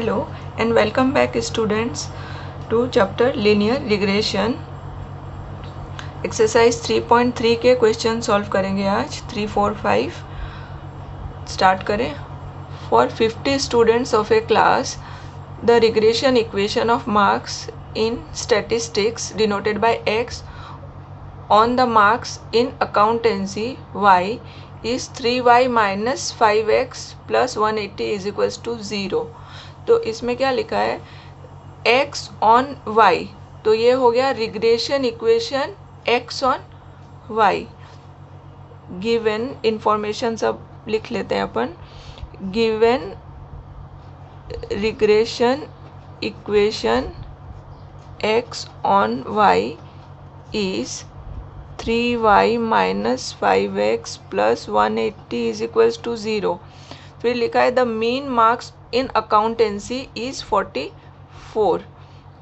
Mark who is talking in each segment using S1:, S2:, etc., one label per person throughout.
S1: Hello and welcome back students to chapter linear regression. Exercise 3.3 के question solve करेंगे आज 3, 4, 5. Start करें. For 50 students of A class the regression equation of marks in statistics denoted by x on the marks in accountancy y is 3y minus 5x plus 180 is equals to 0. तो इसमें क्या लिखा है x on y, तो ये हो गया regression equation x on y. Given information सब लिख लेते हैं अपन. Given regression equation x on y is 3y minus 5x plus 180 is equals to 0. फिर लिखा है the mean marks in accountancy is 44.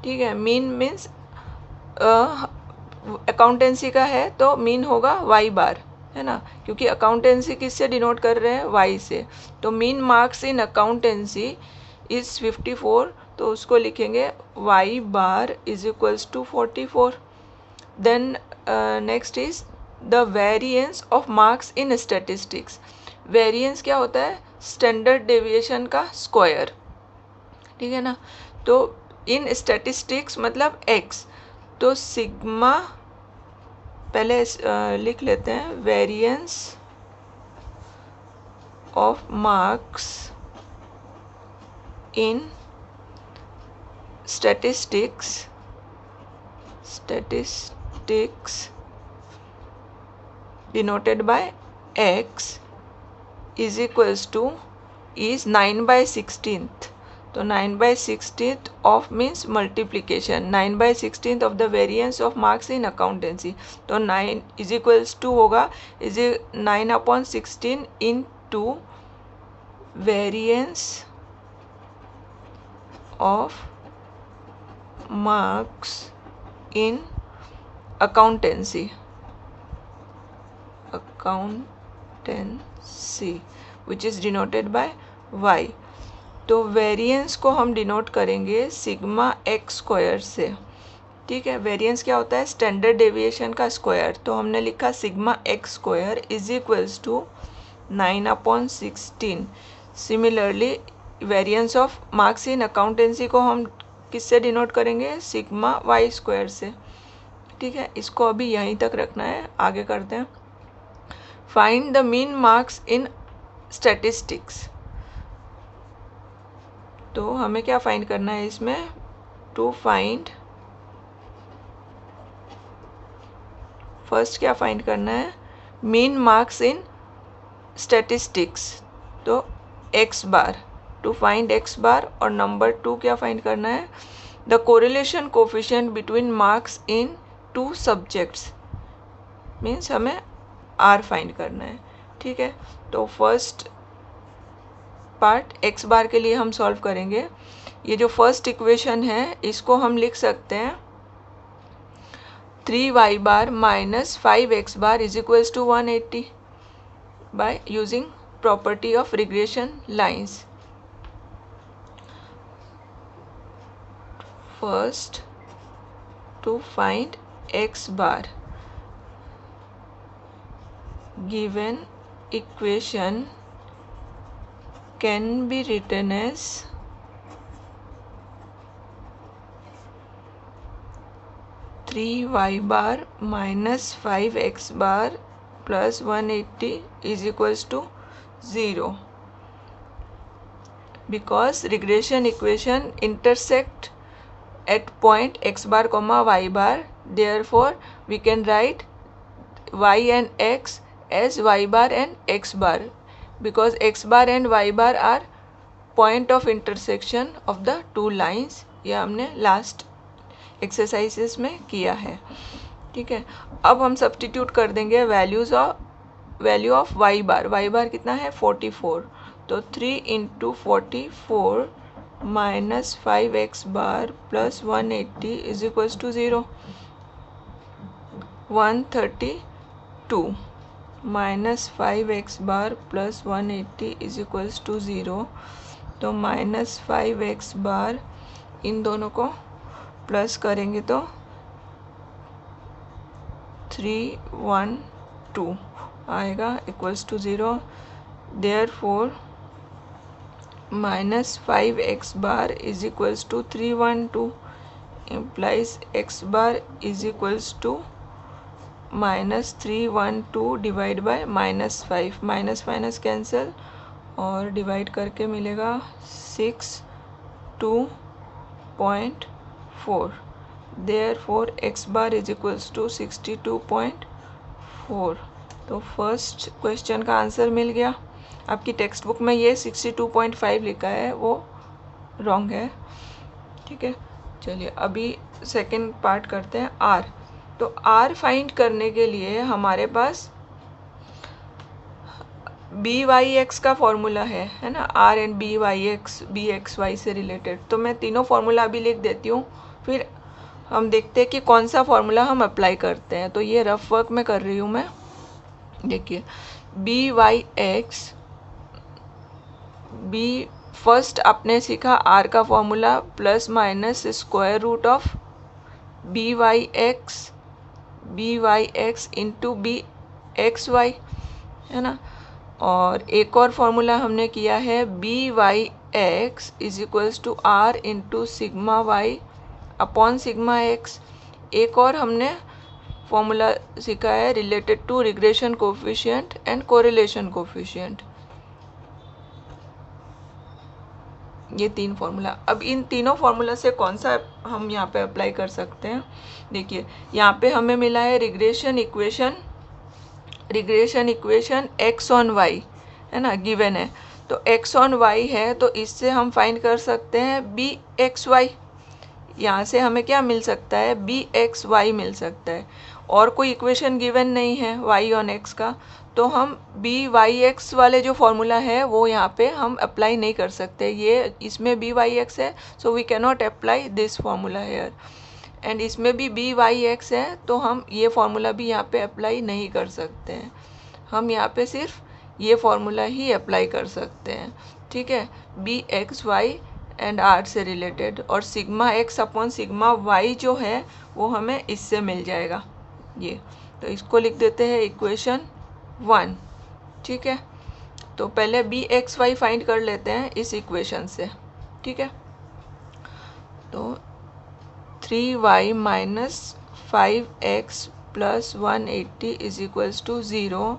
S1: ठीक है, मीन मीन्स अकाउंटेंसी का है तो मीन होगा y बार, है ना, क्योंकि अकाउंटेंसी किससे डिनोट कर रहे हैं, y से. तो mean marks in accountancy is 54, तो उसको लिखेंगे y bar is equals to 44. Then next is the variance of marks in statistics. Variance क्या होता है, स्टैंडर्ड डेविएशन का स्क्वायर. ठीक है ना. तो इन स्टैटिस्टिक्स मतलब x, तो सिग्मा पहले लिख लेते हैं. Variance of marks in statistics denoted by x is equals to is 9/16th. तो 9/16th of means multiplication, 9/16th of the variance of marks in accountancy. तो 9 is equals to होगा is 9/16 into variance of marks in accountancy which is denoted by y. तो variance को हम denote करेंगे sigma x square से. ठीक है, variance क्या होता है, स्टैंडर्ड डेविएशन का स्क्वायर. तो हमने लिखा sigma x square is equals to 9/16. Similarly variance of marks in accountancy को हम किससे डिनोट करेंगे, सिग्मा वाई स्क्वायर से. ठीक है, इसको अभी यहीं तक रखना है, आगे करते हैं. Find the mean marks in statistics. तो हमें क्या फाइंड करना है इसमें, टू फाइंड फर्स्ट क्या फाइंड करना है, मीन मार्क्स इन स्टैटिस्टिक्स. तो X bar, to find X bar. और नंबर 2 क्या फाइंड करना है, the correlation coefficient between marks in 2 subjects. Means हमें आर फाइंड करना है. ठीक है, तो फर्स्ट पार्ट एक्स बार के लिए हम सॉल्व करेंगे. ये जो फर्स्ट इक्वेशन है इसको हम लिख सकते हैं 3y bar minus 5x bar is equals to 180 by using property of regression lines. First to find x bar, given equation can be written as 3y bar minus 5x bar plus 180 is equals to 0, because regression equation intersect at point x bar comma y bar. Therefore we can write y and x as y bar and x bar, because x bar and y bar are point of intersection of the two lines. ये हमने last exercises में किया है. ठीक है, अब हम substitute कर देंगे value of y bar. y बार कितना है 44. तो 3 into 44 minus 5x bar plus 180 is equals to 0. 132 minus 5x bar plus 180 is equals to 0. तो -5x बार, इन दोनों को प्लस करेंगे तो 312 आएगा equals to 0। Therefore -5x bar is equals to 312 implies x bar is equals to -312 divide by -5, minus minus cancel और divide करके मिलेगा 62.4। Therefore x bar is equals to 62.4। तो फर्स्ट क्वेश्चन का आंसर मिल गया। आपकी टेक्स्ट बुक में ये 62.5 लिखा है, वो रॉन्ग है, ठीक है। चलिए अभी सेकंड पार्ट करते हैं, आर। तो आर फाइंड करने के लिए हमारे पास बी वाई एक्स का फॉर्मूला है ना, r and b Y x, b x y से रिलेटेड। तो मैं तीनों फॉर्मूला अभी लिख देती हूँ, फिर हम देखते हैं कि कौन सा फॉर्मूला हम अप्लाई करते हैं। तो ये रफ वर्क में कर रही हूँ मैं। देखिए b Y x, b first आपने सीखा आर का formula plus minus square root of b Y x into B x Y, है ना। और एक और फॉर्मूला हमने किया है b Y x is equals to are into sigma y upon sigma x. एक और हमने फॉर्मूला सीखा है related to regression coefficient and correlation coefficient. ये तीन फॉर्मूला। अब इन तीनों फॉर्मूला से कौन सा हम यहाँ पे अप्लाई कर सकते हैं। देखिए यहाँ पे हमें मिला है regression equation x on y, है ना, गिवन है। तो एक्स ऑन वाई है, तो इससे हम फाइंड कर सकते हैं बी एक्स वाई। यहाँ से हमें क्या मिल सकता है, बी एक्स वाई मिल सकता है। और कोई इक्वेशन गिवन नहीं है वाई ऑन एक्स का, तो हम बी वाई एक्स वाले जो फॉर्मूला है वो यहाँ पे हम अप्लाई नहीं कर सकते। ये इसमें बी वाई एक्स है, so we can not apply this formula here. And इसमें भी बी वाई एक्स है, तो हम ये फॉर्मूला भी यहाँ पे अप्लाई नहीं कर सकते हैं। हम यहाँ पे सिर्फ ये फॉर्मूला ही अप्लाई कर सकते हैं, ठीक है, B x y and r से रिलेटेड। और sigma x upon sigma y जो है वो हमें इससे मिल जाएगा ये। तो इसको लिख देते हैं इक्वेशन 1, ठीक है। तो पहले बी एक्स वाई फाइंड कर लेते हैं इस इक्वेशन से, ठीक है। तो 3y minus 5x plus 180 is equals to 0।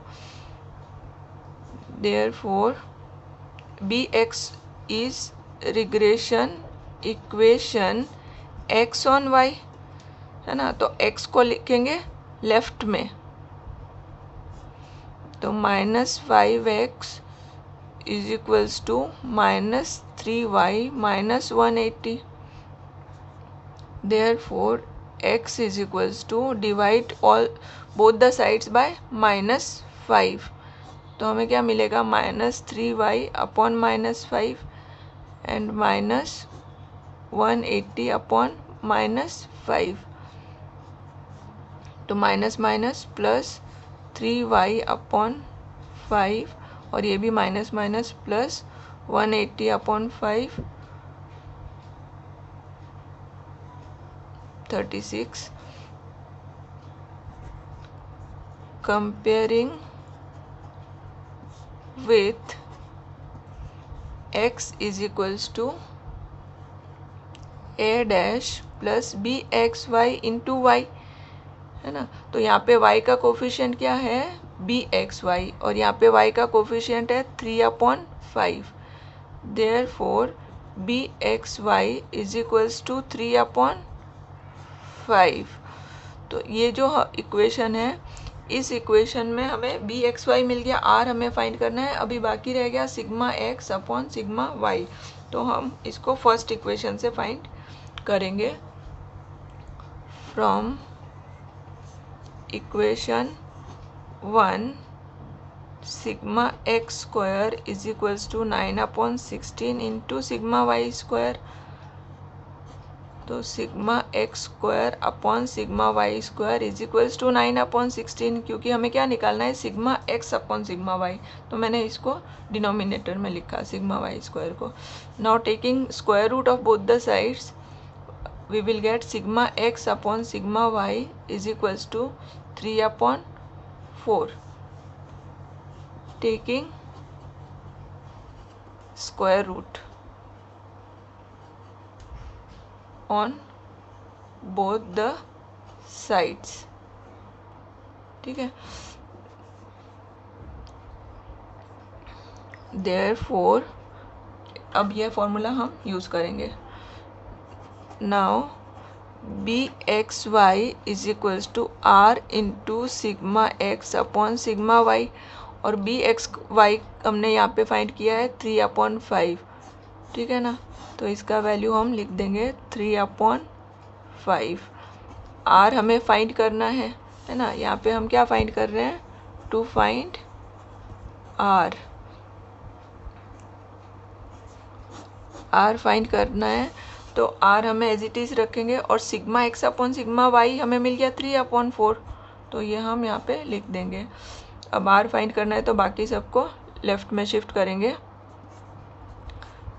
S1: Therefore b x is regression equation x on y, है ना। तो x को लिखेंगे लेफ्ट में, तो -5x is equals to -3y minus 180। Therefore x is equals to divide all both the sides by -5। तो हमें क्या मिलेगा, -3y अपॉन -5 एंड -180 अपॉन -5। तो minus minus plus 3y upon 5, और ये भी minus minus plus 180 upon 5, 36। Comparing with x is equals to a dash plus b x y into y, है ना। तो यहाँ पे y का कोफिशिएंट क्या है, बी एक्स वाई, और यहाँ पे y का कोफिशिएंट है 3/5। Therefore b x Y is equals to 3/5। तो ये जो इक्वेशन है, इस इक्वेशन में हमें बी एक्स वाई मिल गया, आर हमें फाइंड करना है। अभी बाकी रह गया sigma x upon sigma Y. तो हम इसको फर्स्ट इक्वेशन से फाइंड करेंगे। From equation 1 sigma x square is equals to 9/16 into sigma Y square. तो sigma x square upon sigma Y square is equals to 9/16, क्योंकि हमें क्या निकालना है, sigma x upon sigma Y, तो मैंने इसको डिनोमिनेटर में लिखा सिग्मा वाई स्क्वायर को. Now taking square root of both the sides we will get sigma x upon sigma y is equals to 3/4. Taking square root on both the sides. ठीक है. Therefore अब यह formula हम use करेंगे. Now bxy is equals to r into sigma x upon sigma y, और bxy हमने यहाँ पे फाइंड किया है 3/5. ठीक है ना, तो इसका वैल्यू हम लिख देंगे 3/5. r हमें फाइंड करना है ना, यहाँ पे हम क्या फाइंड कर रहे हैं, टू फाइंड r फाइंड करना है. तो r हमें एज इट इज़ रखेंगे, और sigma x upon sigma y हमें मिल गया 3/4, तो ये हम यहाँ पे लिख देंगे. अब r फाइंड करना है तो बाकी सबको लेफ्ट में शिफ्ट करेंगे.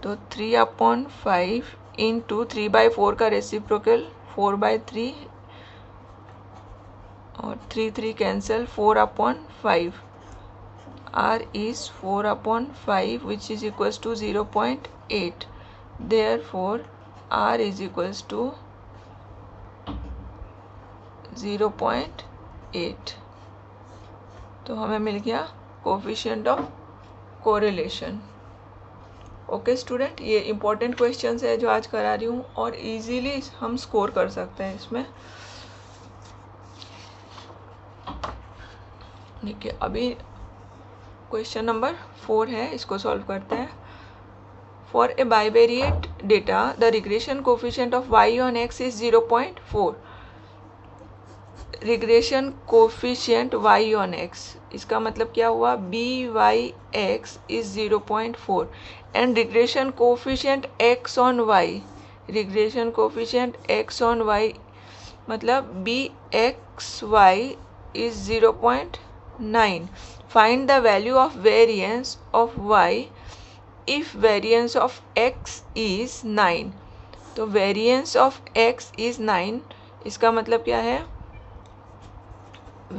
S1: तो 3/5 इंटू 3/4 का रेसिप्रोकल 4/3, और 3 cancel, 4/5. r is 4/5 which is equals to 0.8. Therefore r is equals to 0.8. तो हमें मिल गया coefficient of correlation. Okay student, ये इम्पोर्टेंट क्वेश्चंस है जो आज करा रही हूँ, और इजीली हम स्कोर कर सकते हैं इसमें. देखिए अभी क्वेश्चन नंबर 4 है, इसको सॉल्व करते हैं. For a bivariate data, the regression coefficient of y on x is 0.4. Regression coefficient y on x, इसका मतलब क्या हुआ, by(x) is 0.4 and regression coefficient x on y, regression coefficient x on y मतलब bxy is 0.9. Find the value of variance of y if variance of x is 9. तो variance of x is 9, इसका मतलब क्या है,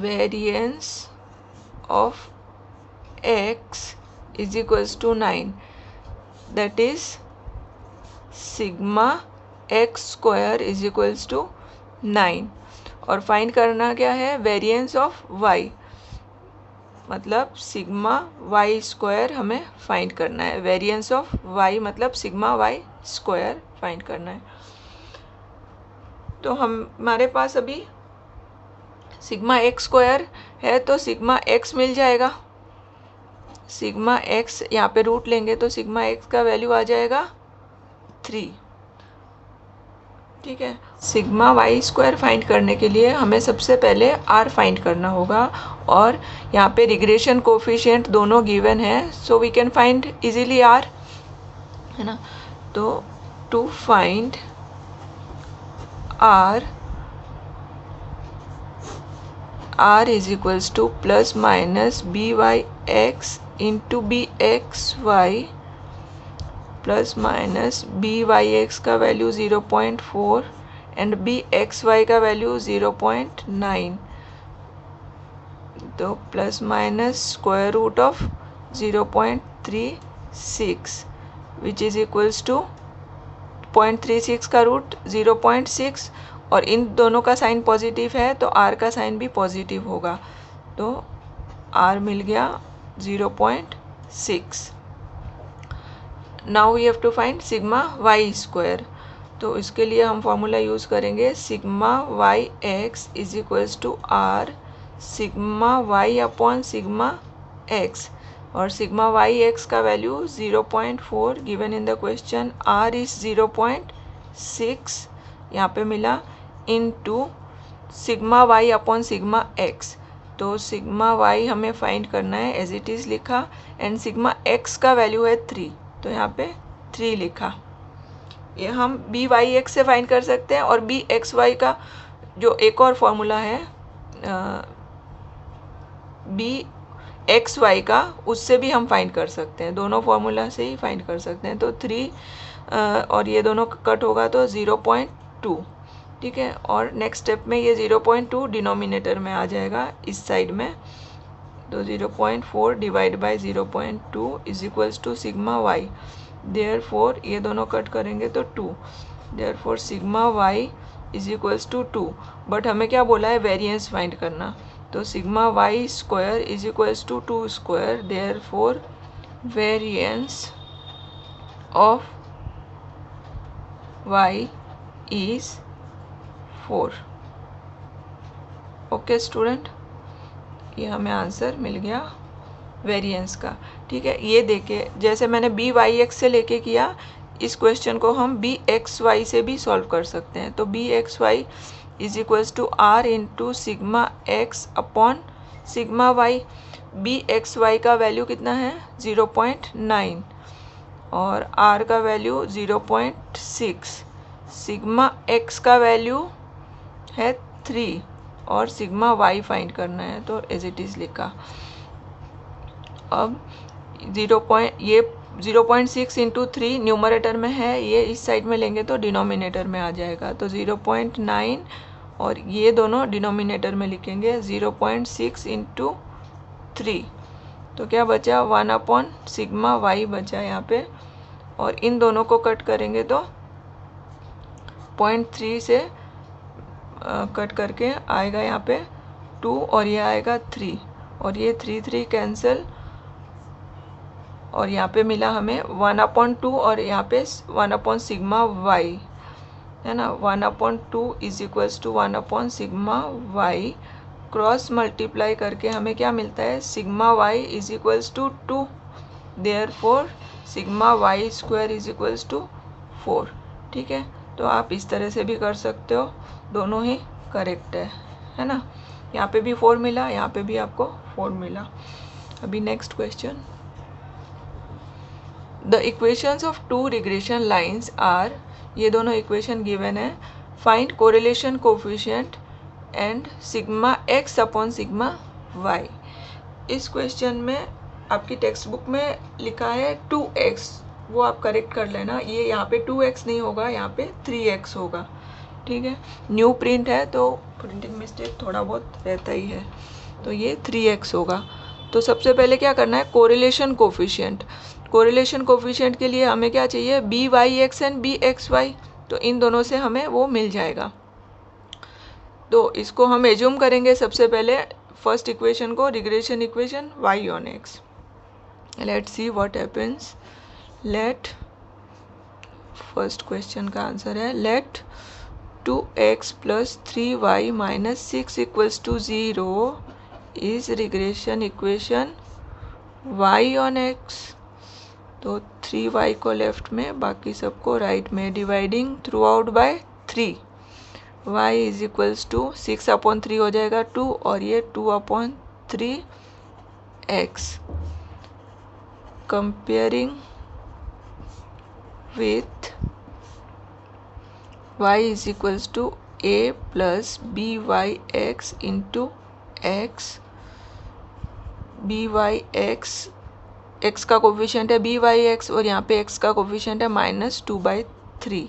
S1: variance of x is equals to 9, that is sigma x square is equals to 9. और find करना क्या है, variance of y, मतलब सिग्मा वाई स्क्वायर हमें फाइंड करना है. वेरिएंस ऑफ वाई मतलब सिग्मा वाई स्क्वायर फाइंड करना है. तो हमारे पास अभी सिग्मा एक्स स्क्वायर है, तो सिग्मा एक्स मिल जाएगा. सिग्मा एक्स यहाँ पे रूट लेंगे तो सिग्मा एक्स का वैल्यू आ जाएगा 3. ठीक है. सिग्मा वाई स्क्वायर फाइंड करने के लिए हमें सबसे पहले आर फाइंड करना होगा, और यहाँ पे रिग्रेशन कोफिशिएंट दोनों गिवन है, so we can find easily R, है ना. तो to find R is equals to plus minus B Y x into B x Y plus minus B Y x का value 0.4 and B x Y का value 0.9. तो plus minus square root of 0.36 which is equals to 0.36 का root 0.6, और इन दोनों का sign positive है तो are का साइन भी पॉजिटिव होगा. तो आर मिल गया 0.6. Now we have to find sigma Y square. तो इसके लिए हम फॉर्मूला यूज़ करेंगे sigma y x is equals to r sigma y upon sigma x, और सिग्मा वाई एक्स का value 0.4 given in the question, r is 0.6 यहाँ पे मिला, into sigma y upon sigma x. तो सिग्मा वाई हमें find करना है, as it is लिखा, एंड सिग्मा एक्स का वैल्यू है 3, तो यहाँ पे 3 लिखा. ये हम बी वाई एक्स से फाइंड कर सकते हैं, और बी एक्स वाई का जो एक और फॉर्मूला है बी एक्स वाई का, उससे भी हम फाइंड कर सकते हैं, दोनों फॉर्मूला से ही फाइंड कर सकते हैं। तो 3 और ये दोनों कट होगा तो 0.2, ठीक है। और नेक्स्ट स्टेप में ये 0.2 डिनोमिनेटर में आ जाएगा इस साइड में, तो 0.4 divide by 0.2 is equals to sigma y. Therefore ये दोनों कट करेंगे तो 2, therefore sigma Y is equals to 2। But हमें क्या बोला है, वेरिएंस फाइंड करना, तो sigma Y square is equals to 2 square, therefore variance of y is 4। Okay student, ये हमें आंसर मिल गया वेरिएंस का, ठीक है। ये देखे जैसे मैंने बी वाई एक्स से लेके किया, इस क्वेश्चन को हम बी एक्स वाई से भी सॉल्व कर सकते हैं। तो B x Y is equals to are into sigma x upon sigma Y. B x Y का वैल्यू कितना है 0.9 और आर का वैल्यू 0.6, सिग्मा एक्स का वैल्यू है 3 और सिग्मा वाई फाइंड करना है, तो एज इट इज़ लिखा। अब 0.6 इंटू 3 न्यूमरेटर में है, ये इस साइड में लेंगे तो डिनोमिनेटर में आ जाएगा, तो 0.9 और ये दोनों डिनोमिनेटर में लिखेंगे 0.6 इंटू 3, तो क्या बचा 1 अपॉन सिग्मा वाई बचा यहाँ पे, और इन दोनों को कट करेंगे तो 0.3 से कट करके आएगा यहाँ पे 2 और ये आएगा 3 और ये 3 कैंसिल, और यहाँ पे मिला हमें 1/2 और यहाँ पे 1 अपॉन सिग्मा वाई है ना, 1/2 is equals to 1 upon sigma y, cross multiply करके हमें क्या मिलता है, sigma Y is equals to 2, therefore sigma Y square is equals to 4, ठीक है। तो आप इस तरह से भी कर सकते हो, दोनों ही करेक्ट है ना। यहाँ पे भी 4 मिला, यहाँ पे भी आपको 4 मिला। अभी next question, the equations of 2 regression lines are, ये दोनों इक्वेशन गिवन है, find correlation coefficient and sigma x upon sigma y. इस क्वेश्चन में आपकी टेक्स्ट बुक में लिखा है 2x, वो आप करेक्ट कर लेना, ये यहाँ पे 2x नहीं होगा, यहाँ पे 3x होगा, ठीक है। न्यू प्रिंट है तो प्रिंटिंग मिस्टेक थोड़ा बहुत रहता ही है, तो ये 3x होगा। तो सबसे पहले क्या करना है, कोरिलेशन कोफिशिएंट। कोरिलेशन कोफिशिएंट के लिए हमें क्या चाहिए, b Y x and B x y, तो इन दोनों से हमें वो मिल जाएगा। तो इसको हम एज्यूम करेंगे सबसे पहले फर्स्ट इक्वेशन को, regression equation y on x। Let's see what happens. Let, first question का आंसर है let 2x plus 3y minus 6 equals to 0 is regression equation y on x। तो 3y को लेफ्ट में, बाकी सबको राइट में, dividing throughout by 3, y is equals to 6 upon 3 हो जाएगा 2 और ये 2 upon 3x, comparing with y is equals to a plus b Y x into x, b Y x, x का कोफिशिएंट है बी वाई एक्स और यहाँ पे x का कोफिशिएंट है -2/3,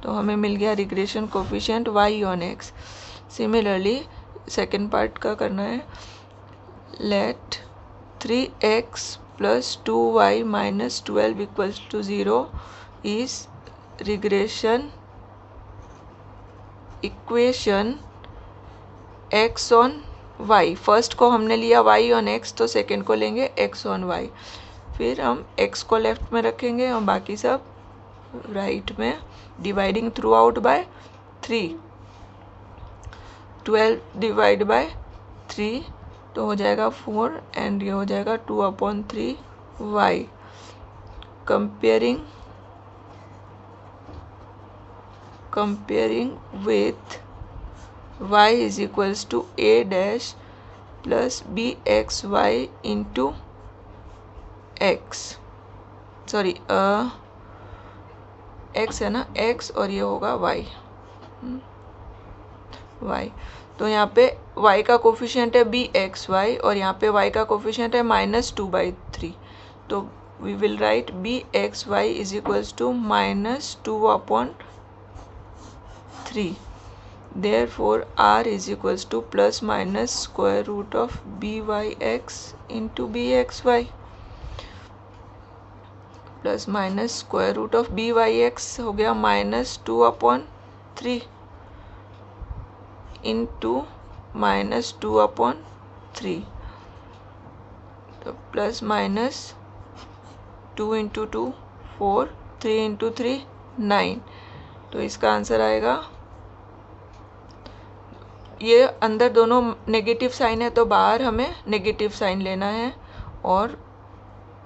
S1: तो हमें मिल गया regression coefficient y on x। Similarly second part का करना है, let 3x plus 2y minus 12 equals to 0 is regression equation x on y। First को हमने लिया y ऑन x, तो सेकेंड को लेंगे x ऑन y, फिर हम x को लेफ्ट में रखेंगे और बाकी सब राइट में, dividing throughout by 3, 12 divide by 3 तो हो जाएगा 4 एंड ये हो जाएगा 2 upon 3y, comparing with y is equals to a dash plus b x y into x, sorry x है ना, x और ये होगा y, y। तो यहाँ पे y का कोफिशिएंट है bxy और यहाँ पे y का कोफिशिएंट है -2/3। तो we will write bxy is equals to -2/3। Therefore r is equals to plus minus square root of byx into bxy, plus minus square root of byx हो गया -2/3 इंटू -2/3। तो प्लस माइनस 2 इंटू 2 4, 3 इंटू 3 9। तो इसका answer आएगा, ये अंदर दोनों negative sign है तो बाहर हमें नेगेटिव साइन लेना है, और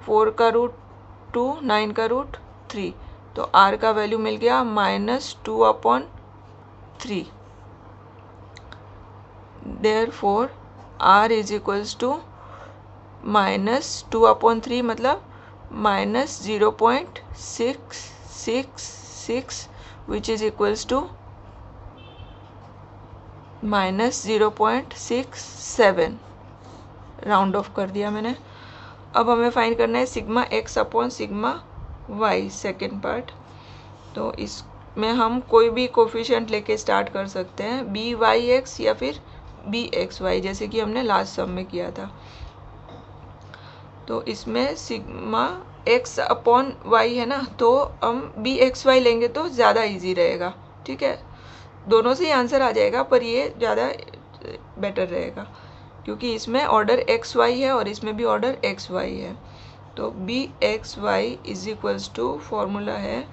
S1: 4 का रूट 2, 9 का रूट 3। तो r का वैल्यू मिल गया -2/3। Therefore r is equals to -2/3 मतलब -0.666 which is equals to -0.67। Round off कर दिया मैंने। अब हमें फाइंड करना है sigma x upon sigma y, second part. तो इसमें हम कोई भी कोफिशिएंट लेके स्टार्ट कर सकते हैं, byx या फिर bxy, जैसे कि हमने लास्ट सम में किया था। तो इसमें सिग्मा x अपॉन y है ना, तो हम bxy लेंगे तो ज़्यादा इजी रहेगा। ठीक है, दोनों से ही आंसर आ जाएगा पर ये ज़्यादा बेटर रहेगा क्योंकि इसमें ऑर्डर एक्स वाई है और इसमें भी ऑर्डर एक्स वाई है। तो B x Y is equals to, formula है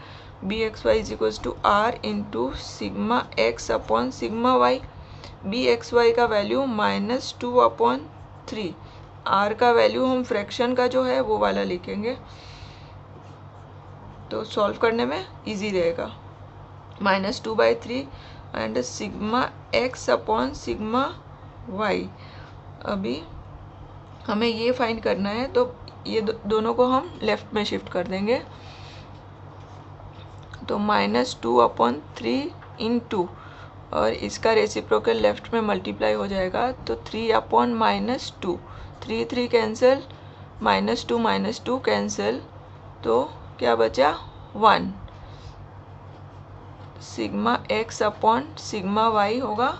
S1: B x Y is equals to are into sigma x upon sigma Y. B x Y का वैल्यू -2/3, आर का value हम फ्रैक्शन का जो है वो वाला लिखेंगे तो सॉल्व करने में इजी रहेगा। -2/3 and sigma x upon sigma y. अभी हमें ये फाइंड करना है तो ये दोनों को हम लेफ्ट में शिफ्ट कर देंगे। तो -2/3 इंटू, और इसका रेसिप्रोकल लेफ्ट में मल्टीप्लाई हो जाएगा तो 3/-2, 3 3 कैंसिल, -2 कैंसिल, तो क्या बचा 1। Sigma x upon sigma Y होगा,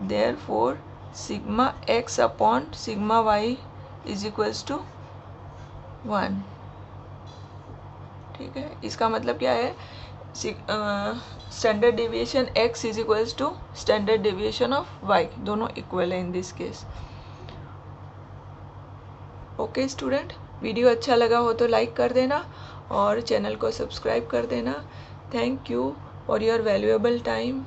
S1: therefore sigma x upon sigma Y is equals to 1। ठीक है, इसका मतलब क्या है, standard deviation x is equals to standard deviation of y, दोनों इक्वल है in this case. Okay student, video अच्छा लगा हो तो लाइक कर देना और चैनल को सब्सक्राइब कर देना। Thank you for your valuable time.